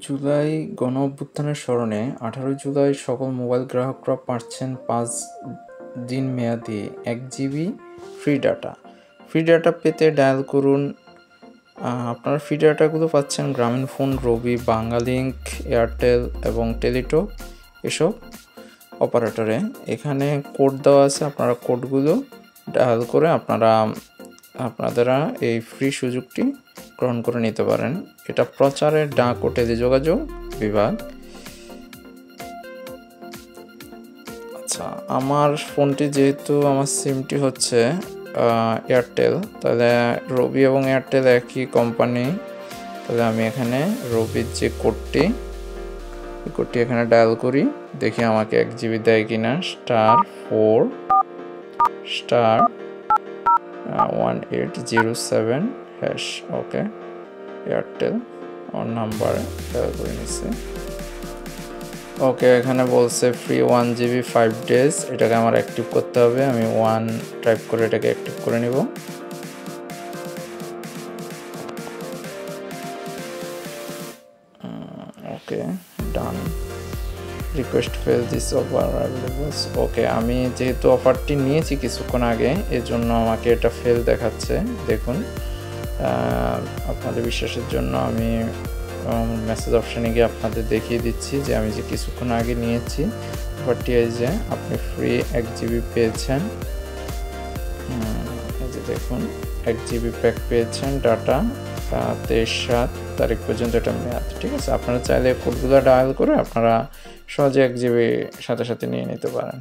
জুলাই গণঅভ্যুত্থানের স্মরণে 18 জুলাই সকল মোবাইল গ্রাহকরা পাচ্ছেন 5 দিন মেয়াদি 1 GB free data. Free data পেতে ডায়াল করুন। আপনারা ফ্রি ডাটাগুলো পাচ্ছেন গ্রামীণফোন, রবি, বাংলালিংক, এয়ারটেল এবং টেলিটক এসব অপারেটরে। এখানে কোড দেওয়া আছে, আপনারা কোডগুলো ডায়াল করে আপনারা এই ফ্রি সুযোগটি গ্রহণ করে নিতে পারেন। এটা প্রচারের ডাক ও টেলিযোগাযোগ বিভাগ। আচ্ছা, আমার ফোনটি যেহেতু আমার সিমটি হচ্ছে এয়ারটেল, তাহলে রবি এবং এয়ারটেল একই কোম্পানি, তাহলে আমি এখানে রবির যে কোডটি এখানে ডায়াল করি, দেখি আমাকে 1 জিবি দেয় কিনা। *4*1807#। ওকে, এয়ারটেল ওর নাম্বারে ডায়াল করে নিচ্ছি। ওকে, এখানে বলছে ফ্রি 1 জিবি 5 ডেজ, এটাকে আমার অ্যাক্টিভ করতে হবে। আমি 1 টাইপ করে এটাকে অ্যাক্টিভ করে নিব। Okay, done. Request fail, this offer available. Okay, আমি যেহেতু অফারটি নিয়েছি কিছুক্ষণ আগে, এর জন্য আমাকে এটা ফেল দেখাচ্ছে। দেখুন, আপনাদের বিশ্বাসের জন্য আমি মেসেজ অপশানে গিয়ে আপনাদের দেখিয়ে দিচ্ছি যে আমি যে কিছুক্ষণ আগে নিয়েছি অফারটি। এই যে আপনি ফ্রি 1 জিবি পেয়েছেন, এই যে দেখুন 1 জিবি প্যাক পেয়েছেন ডাটা। 23/7 তারিখ পর্যন্ত এটা মেয়াদ। ঠিক আছে, আপনারা চাইলে কোডগুলো ডায়াল করে আপনারা সহজে 1 জিবি সাথে সাথে নিয়ে নিতে পারেন।